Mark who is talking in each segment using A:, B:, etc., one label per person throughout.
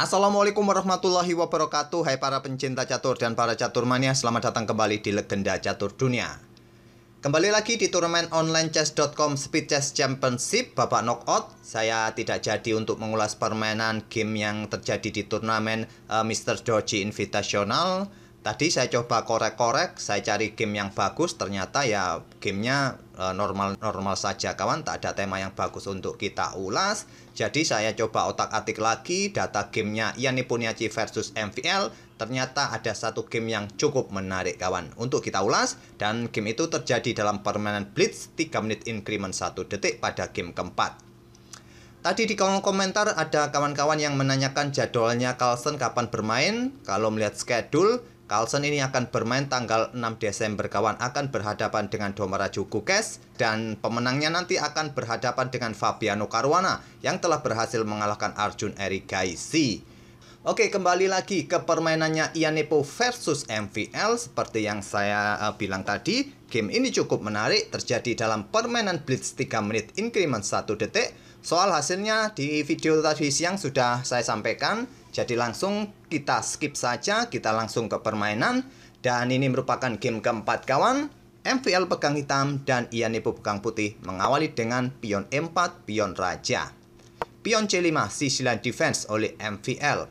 A: Assalamualaikum warahmatullahi wabarakatuh. Hai para pencinta catur dan para catur mania, selamat datang kembali di Legenda Catur Dunia. Kembali lagi di turnamen online chess.com Speed Chess Championship babak knockout. Saya tidak jadi untuk mengulas permainan game yang terjadi di turnamen Mr. Doji Invitational. Tadi saya coba korek-korek, saya cari game yang bagus, ternyata ya gamenya normal saja kawan, tak ada tema yang bagus untuk kita ulas. Jadi saya coba otak-atik lagi data gamenya Ian Nepomniachtchi versus MVL. Ternyata ada satu game yang cukup menarik kawan untuk kita ulas. Dan game itu terjadi dalam permainan Blitz 3 menit increment 1 detik pada game keempat. Tadi di kolom komentar ada kawan-kawan yang menanyakan jadwalnya Carlsen kapan bermain. Kalau melihat schedule, Carlsen ini akan bermain tanggal 6 Desember kawan, akan berhadapan dengan Domaraju Gukes, dan pemenangnya nanti akan berhadapan dengan Fabiano Caruana yang telah berhasil mengalahkan Arjun Erigaisi. Oke, kembali lagi ke permainannya Ian Nepo versus MVL. Seperti yang saya bilang tadi, game ini cukup menarik, terjadi dalam permainan Blitz 3 menit increment 1 detik. Soal hasilnya di video tadi siang sudah saya sampaikan. Jadi langsung kita skip saja, kita langsung ke permainan. Dan ini merupakan game keempat kawan. MVL pegang hitam dan Ian Nepo pegang putih, mengawali dengan pion E4, pion raja. Pion C5, sisilan defense oleh MVL.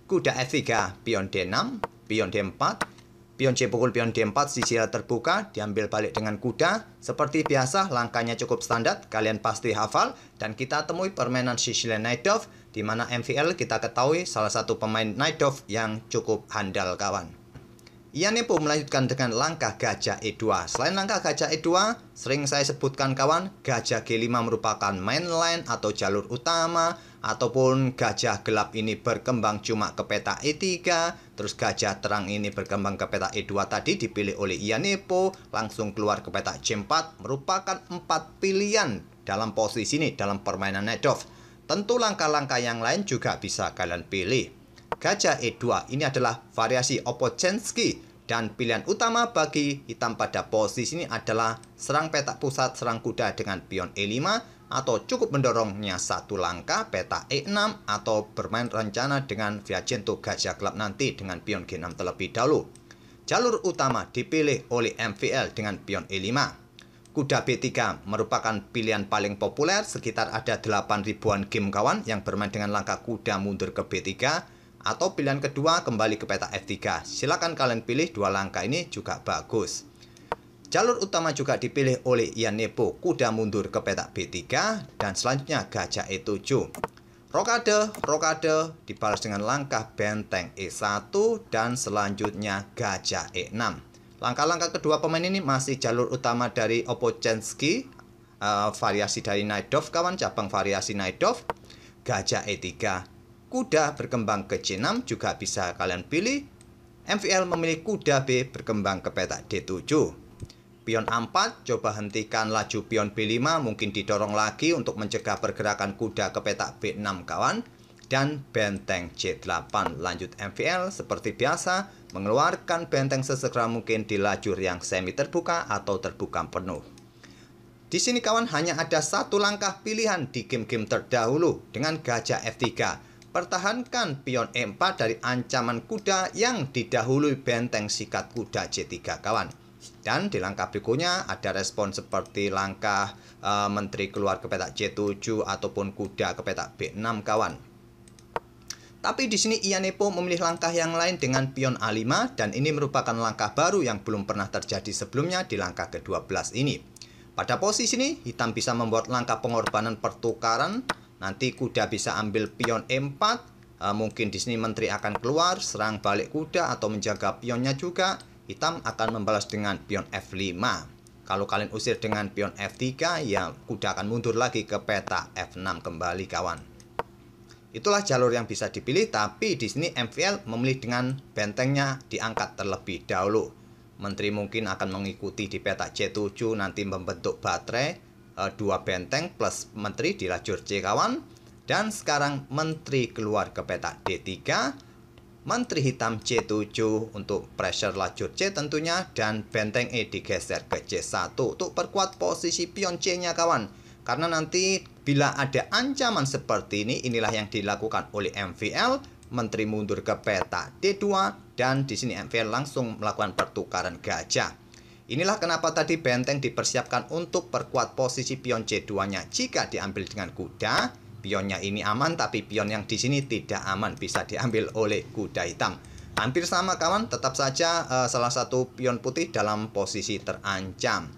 A: Kuda F3, pion D6, pion D4. Pion C pukul pion D4, sisilan terbuka, diambil balik dengan kuda. Seperti biasa, langkahnya cukup standar, kalian pasti hafal. Dan kita temui permainan sisilan Najdorf, di mana MVL kita ketahui salah satu pemain Najdorf yang cukup handal kawan. Ian Nepo melanjutkan dengan langkah gajah E2. Selain langkah gajah E2, sering saya sebutkan kawan, gajah G5 merupakan main line atau jalur utama, ataupun gajah gelap ini berkembang cuma ke peta E3, terus gajah terang ini berkembang ke peta E2 tadi dipilih oleh Ian Nepo, langsung keluar ke peta C4, merupakan 4 pilihan dalam posisi ini dalam permainan Najdorf. Tentu langkah-langkah yang lain juga bisa kalian pilih. Gajah E2 ini adalah variasi Opocensky, dan pilihan utama bagi hitam pada posisi ini adalah serang petak pusat, serang kuda dengan pion E5, atau cukup mendorongnya satu langkah peta E6, atau bermain rencana dengan Viajento gajah gelap nanti dengan pion G6 terlebih dahulu. Jalur utama dipilih oleh MVL dengan pion E5. Kuda B3 merupakan pilihan paling populer, sekitar ada 8 ribuan game kawan yang bermain dengan langkah kuda mundur ke B3, atau pilihan kedua kembali ke peta F3. Silakan kalian pilih dua langkah ini juga bagus. Jalur utama juga dipilih oleh Ian Nepo, kuda mundur ke peta B3, dan selanjutnya gajah E7. Rokade dibalas dengan langkah benteng E1, dan selanjutnya gajah E6. Langkah-langkah kedua pemain ini masih jalur utama dari Opocensky, variasi dari Najdorf kawan, cabang variasi Najdorf. Gajah E3, kuda berkembang ke C6 juga bisa kalian pilih. MVL memilih kuda B berkembang ke peta D7. Pion A4, coba hentikan laju pion B5, mungkin didorong lagi untuk mencegah pergerakan kuda ke peta B6 kawan. Dan benteng C8, lanjut MVL seperti biasa mengeluarkan benteng sesegera mungkin di lajur yang semi terbuka atau terbuka penuh. Di sini kawan hanya ada satu langkah pilihan di game-game terdahulu dengan gajah F3. Pertahankan pion E4 dari ancaman kuda yang didahului benteng sikat kuda C3 kawan. Dan di langkah berikutnya ada respon seperti langkah menteri keluar ke peta C7 ataupun kuda ke peta B6 kawan. Tapi di sini Ian Nepo memilih langkah yang lain dengan pion A5, dan ini merupakan langkah baru yang belum pernah terjadi sebelumnya di langkah ke-12 ini. Pada posisi ini hitam bisa membuat langkah pengorbanan pertukaran. Nanti kuda bisa ambil pion E4, mungkin di sini menteri akan keluar, serang balik kuda atau menjaga pionnya juga. Hitam akan membalas dengan pion F5. Kalau kalian usir dengan pion F3, ya kuda akan mundur lagi ke peta F6 kembali kawan. Itulah jalur yang bisa dipilih, tapi di sini MVL memilih dengan bentengnya diangkat terlebih dahulu. Menteri mungkin akan mengikuti di peta C7, nanti membentuk baterai 2 benteng plus menteri di lajur C kawan. Dan sekarang menteri keluar ke peta D3, menteri hitam C7 untuk pressure lajur C tentunya, dan benteng E digeser ke C1 untuk perkuat posisi pion C nya kawan. Karena nanti bila ada ancaman seperti ini, inilah yang dilakukan oleh MVL. menteri mundur ke peta D2 dan di sini MVL langsung melakukan pertukaran gajah. Inilah kenapa tadi benteng dipersiapkan untuk perkuat posisi pion C2-nya. Jika diambil dengan kuda, pionnya ini aman, tapi pion yang di sini tidak aman, bisa diambil oleh kuda hitam. Hampir sama kawan, tetap saja salah satu pion putih dalam posisi terancam.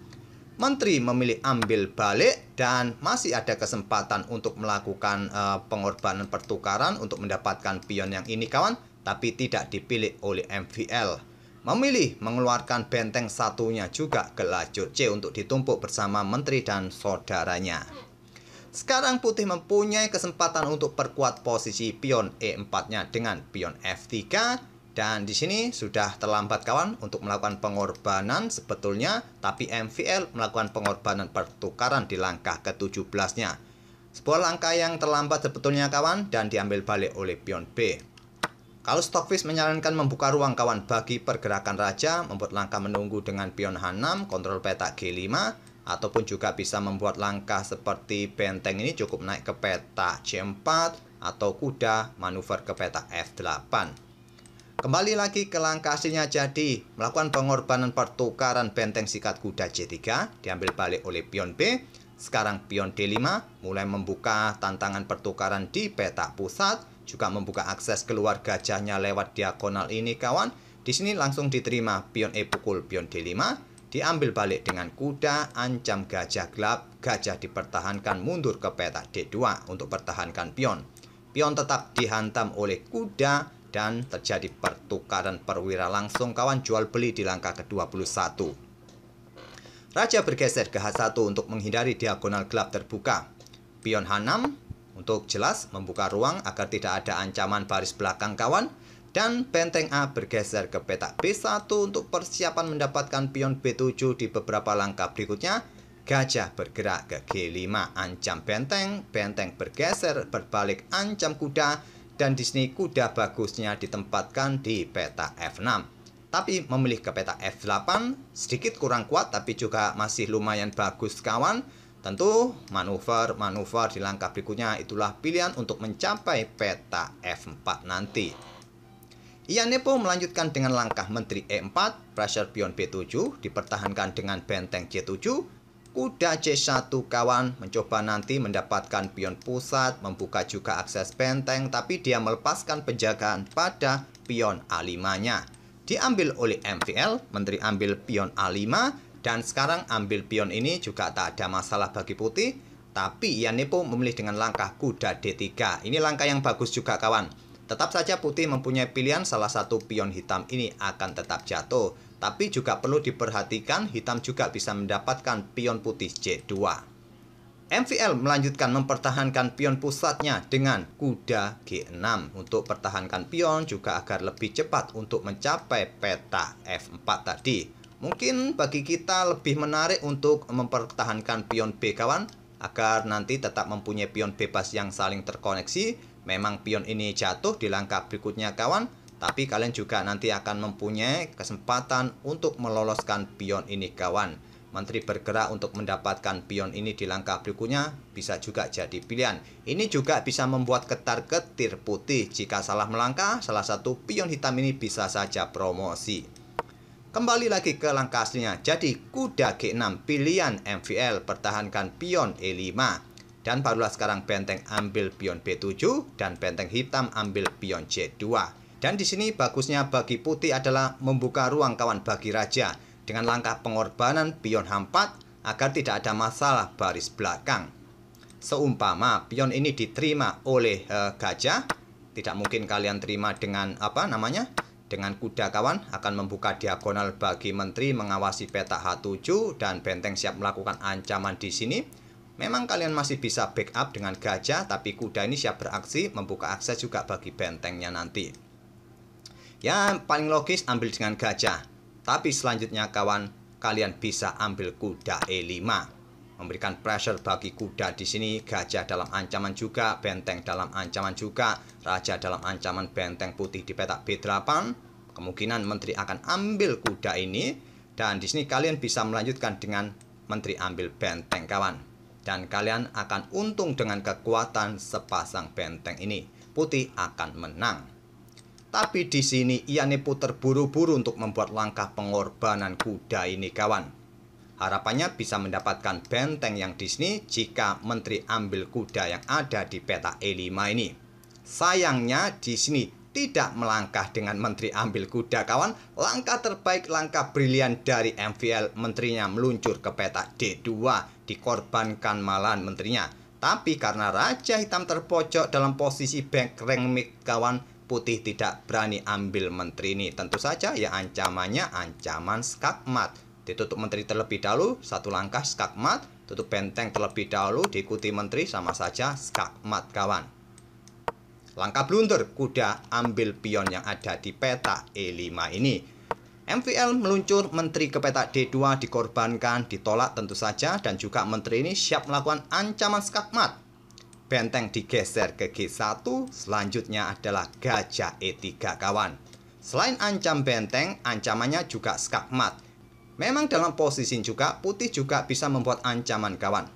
A: Menteri memilih ambil balik dan masih ada kesempatan untuk melakukan pengorbanan pertukaran untuk mendapatkan pion yang ini kawan, tapi tidak dipilih oleh MVL. Memilih mengeluarkan benteng satunya juga ke lajur C untuk ditumpuk bersama menteri dan saudaranya. Sekarang putih mempunyai kesempatan untuk perkuat posisi pion E4-nya dengan pion F3. Dan di sini sudah terlambat kawan untuk melakukan pengorbanan sebetulnya, tapi MVL melakukan pengorbanan pertukaran di langkah ke-17-nya. Sebuah langkah yang terlambat sebetulnya kawan dan diambil balik oleh pion B. Kalau Stockfish menyarankan membuka ruang kawan bagi pergerakan raja, membuat langkah menunggu dengan pion H6, kontrol peta G5, ataupun juga bisa membuat langkah seperti benteng ini cukup naik ke peta C4, atau kuda manuver ke peta F8. Kembali lagi ke langkah aslinya, jadi melakukan pengorbanan pertukaran benteng sikat kuda C3, diambil balik oleh pion B. Sekarang pion D5 mulai membuka tantangan pertukaran di peta pusat, juga membuka akses keluar gajahnya lewat diagonal ini kawan. Di sini langsung diterima pion E pukul pion D5, diambil balik dengan kuda, ancam gajah gelap, gajah dipertahankan mundur ke peta D2 untuk pertahankan pion. Pion tetap dihantam oleh kuda dan terjadi pertukaran perwira langsung kawan, jual beli di langkah ke-21. Raja bergeser ke H1 untuk menghindari diagonal gelap terbuka. Pion H6 untuk jelas membuka ruang agar tidak ada ancaman baris belakang kawan. Dan benteng A bergeser ke peta B1 untuk persiapan mendapatkan pion B7 di beberapa langkah berikutnya. Gajah bergerak ke G5 ancam benteng. Benteng bergeser berbalik ancam kuda. Dan di sini kuda bagusnya ditempatkan di peta F6. Tapi memilih ke peta F8 sedikit kurang kuat, tapi juga masih lumayan bagus kawan. Tentu manuver di langkah berikutnya itulah pilihan untuk mencapai peta F4 nanti. Ianepo melanjutkan dengan langkah menteri E4, pressure pion B7 dipertahankan dengan benteng C7. Kuda C1 kawan mencoba nanti mendapatkan pion pusat, membuka juga akses benteng, tapi dia melepaskan penjagaan pada pion A5-nya. Diambil oleh MVL, menteri ambil pion A5, dan sekarang ambil pion ini juga tak ada masalah bagi putih, tapi Ianepo memilih dengan langkah kuda D3. Ini langkah yang bagus juga kawan. Tetap saja putih mempunyai pilihan, salah satu pion hitam ini akan tetap jatuh. Tapi juga perlu diperhatikan, hitam juga bisa mendapatkan pion putih C2. MVL melanjutkan mempertahankan pion pusatnya dengan kuda G6 untuk pertahankan pion juga agar lebih cepat untuk mencapai peta F4 tadi. Mungkin bagi kita lebih menarik untuk mempertahankan pion B kawan, agar nanti tetap mempunyai pion bebas yang saling terkoneksi. Memang pion ini jatuh di langkah berikutnya kawan, tapi kalian juga nanti akan mempunyai kesempatan untuk meloloskan pion ini kawan. Menteri bergerak untuk mendapatkan pion ini di langkah berikutnya bisa juga jadi pilihan. Ini juga bisa membuat ketar-ketir putih. Jika salah melangkah, salah satu pion hitam ini bisa saja promosi. Kembali lagi ke langkah aslinya. Jadi kuda G6 pilihan MVL, pertahankan pion E5. Dan barulah sekarang benteng ambil pion B7 dan benteng hitam ambil pion C2. Dan di sini bagusnya bagi putih adalah membuka ruang kawan bagi raja dengan langkah pengorbanan pion H4 agar tidak ada masalah baris belakang. Seumpama pion ini diterima oleh gajah, tidak mungkin kalian terima dengan dengan kuda kawan, akan membuka diagonal bagi menteri mengawasi peta H7 dan benteng siap melakukan ancaman di sini. Memang kalian masih bisa backup dengan gajah, tapi kuda ini siap beraksi membuka akses juga bagi bentengnya nanti. Ya, paling logis ambil dengan gajah. Tapi selanjutnya kawan, kalian bisa ambil kuda E5. Memberikan pressure bagi kuda di sini, gajah dalam ancaman juga, benteng dalam ancaman juga, raja dalam ancaman benteng putih di peta B8. Kemungkinan menteri akan ambil kuda ini, dan di sini kalian bisa melanjutkan dengan menteri ambil benteng kawan. Dan kalian akan untung dengan kekuatan sepasang benteng ini. Putih akan menang. Tapi di sini ia nipu terburu-buru untuk membuat langkah pengorbanan kuda ini kawan. Harapannya bisa mendapatkan benteng yang di sini jika Menteri ambil kuda yang ada di peta E5 ini. Sayangnya di sini tidak melangkah dengan Menteri ambil kuda kawan. Langkah terbaik, langkah brilian dari MVL, menterinya meluncur ke peta D2, dikorbankan malahan menterinya. Tapi karena Raja Hitam terpojok dalam posisi backrang mid kawan, putih tidak berani ambil menteri ini. Tentu saja ya ancamannya ancaman skakmat. Ditutup menteri terlebih dahulu, satu langkah skakmat. Tutup benteng terlebih dahulu, diikuti menteri, sama saja skakmat kawan. Langkah blunder, kuda ambil pion yang ada di peta E5 ini. MVL meluncur menteri ke peta D2, dikorbankan, ditolak tentu saja. Dan juga menteri ini siap melakukan ancaman skakmat. Benteng digeser ke G1, selanjutnya adalah gajah E3 kawan. Selain ancam benteng, ancamannya juga skakmat. Memang dalam posisi juga, putih juga bisa membuat ancaman kawan.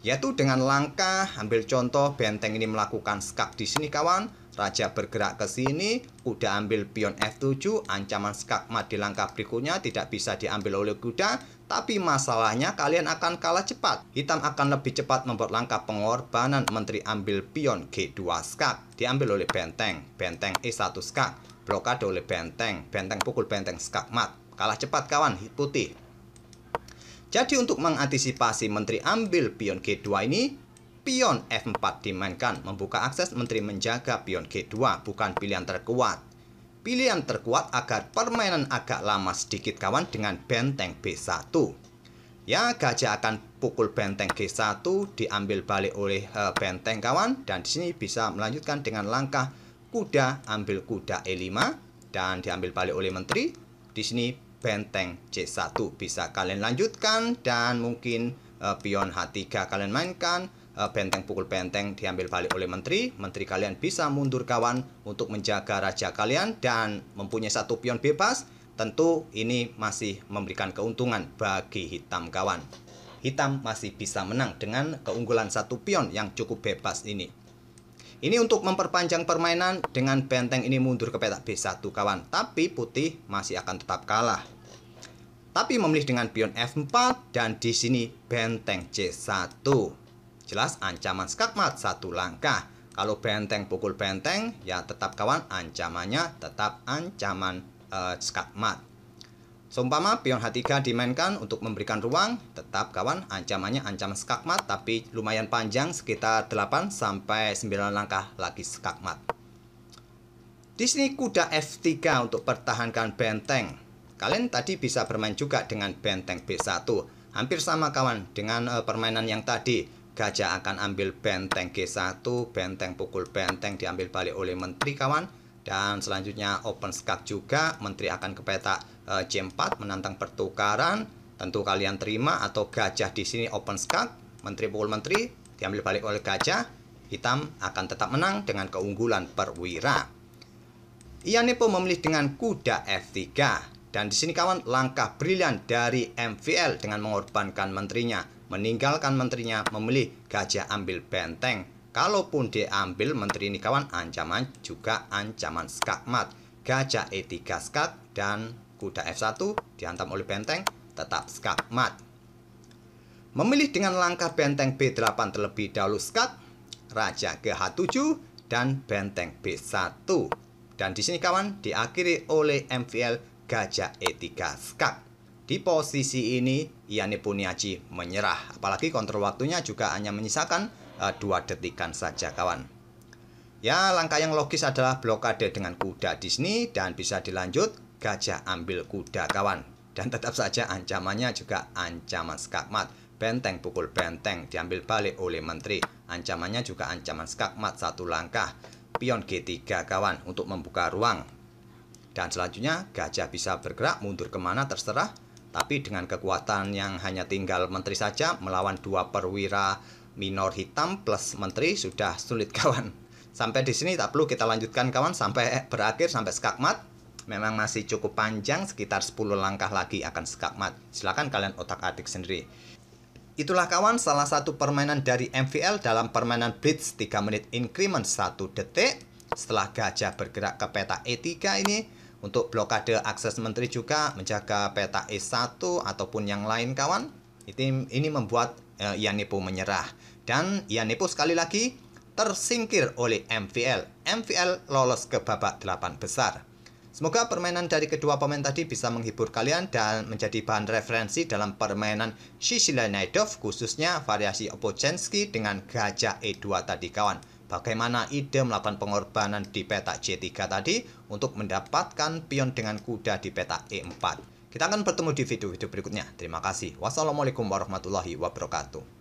A: Yaitu dengan langkah, ambil contoh benteng ini melakukan skak di sini kawan. Raja bergerak ke sini, kuda ambil pion F7, ancaman skakmat di langkah berikutnya tidak bisa diambil oleh kuda. Tapi masalahnya kalian akan kalah cepat. Hitam akan lebih cepat membuat langkah pengorbanan. Menteri ambil pion G2 skak, diambil oleh benteng. Benteng E1 skak, blokade oleh benteng. Benteng pukul benteng skakmat. Kalah cepat kawan putih. Jadi untuk mengantisipasi menteri ambil pion G2 ini, pion F4 dimainkan, membuka akses menteri menjaga pion G2, bukan pilihan terkuat. Pilihan terkuat agar permainan agak lama sedikit kawan dengan benteng B1. Ya, gajah akan pukul benteng G1, diambil balik oleh benteng kawan, dan di sini bisa melanjutkan dengan langkah kuda ambil kuda E5 dan diambil balik oleh menteri. Di sini benteng C1 bisa kalian lanjutkan, dan mungkin pion H3 kalian mainkan, benteng pukul benteng diambil balik oleh menteri. Menteri kalian bisa mundur kawan untuk menjaga raja kalian dan mempunyai satu pion bebas. Tentu ini masih memberikan keuntungan bagi hitam kawan. Hitam masih bisa menang dengan keunggulan satu pion yang cukup bebas ini. Ini untuk memperpanjang permainan, dengan benteng ini mundur ke petak B1 kawan. Tapi putih masih akan tetap kalah. Tapi memilih dengan pion F4 dan di sini benteng C1. Jelas ancaman skakmat satu langkah. Kalau benteng pukul benteng ya tetap kawan ancamannya tetap ancaman skakmat. Seumpama pion H3 dimainkan untuk memberikan ruang, tetap kawan ancamannya ancaman skakmat, tapi lumayan panjang sekitar 8 sampai 9 langkah lagi skakmat. Di sini kuda F3 untuk pertahankan benteng. Kalian tadi bisa bermain juga dengan benteng B1. Hampir sama kawan dengan permainan yang tadi. Gajah akan ambil benteng G1, benteng pukul benteng diambil balik oleh menteri kawan. Dan selanjutnya open skak juga, menteri akan ke petak C4 menantang pertukaran. Tentu kalian terima, atau gajah di sini open skak, menteri pukul menteri diambil balik oleh gajah. Hitam akan tetap menang dengan keunggulan perwira. Ia nipu memilih dengan kuda F3. Dan di sini kawan langkah brilian dari MVL dengan mengorbankan menterinya, meninggalkan menterinya, memilih gajah ambil benteng. Kalaupun diambil menteri ini kawan, ancaman juga ancaman skakmat. Gajah E3 skak dan kuda F1 dihantam oleh benteng, tetap skakmat. Memilih dengan langkah benteng B8 terlebih dahulu skak, raja ke H7 dan benteng B1. Dan di sini kawan diakhiri oleh MVL gajah E3 skak. Di posisi ini Iane Puniaji menyerah, apalagi kontrol waktunya juga hanya menyisakan 2 detikan saja kawan. Ya, langkah yang logis adalah blokade dengan kuda di sini dan bisa dilanjut gajah ambil kuda kawan. Dan tetap saja ancamannya juga ancaman skakmat. Benteng pukul benteng diambil balik oleh menteri. Ancamannya juga ancaman skakmat satu langkah. Pion G3 kawan untuk membuka ruang. Dan selanjutnya gajah bisa bergerak mundur kemana terserah. Tapi dengan kekuatan yang hanya tinggal menteri saja melawan 2 perwira minor hitam plus menteri sudah sulit kawan. Sampai di sini tak perlu kita lanjutkan kawan sampai berakhir sampai skakmat. Memang masih cukup panjang, sekitar 10 langkah lagi akan skakmat. Silahkan kalian otak-atik sendiri. Itulah kawan salah satu permainan dari MVL dalam permainan Blitz 3 menit increment 1 detik. setelah gajah bergerak ke peta E3 ini untuk blokade akses menteri juga menjaga peta E1 ataupun yang lain kawan. Ini membuat Yanepo menyerah. Dan Yanepo sekali lagi tersingkir oleh MVL. MVL lolos ke babak 8 besar. Semoga permainan dari kedua pemain tadi bisa menghibur kalian dan menjadi bahan referensi dalam permainan Shishlenaidov, khususnya variasi Opochenski dengan gajah E2 tadi kawan. Bagaimana ide melakukan pengorbanan di peta C3 tadi untuk mendapatkan pion dengan kuda di peta E4. Kita akan bertemu di video-video berikutnya. Terima kasih. Wassalamualaikum warahmatullahi wabarakatuh.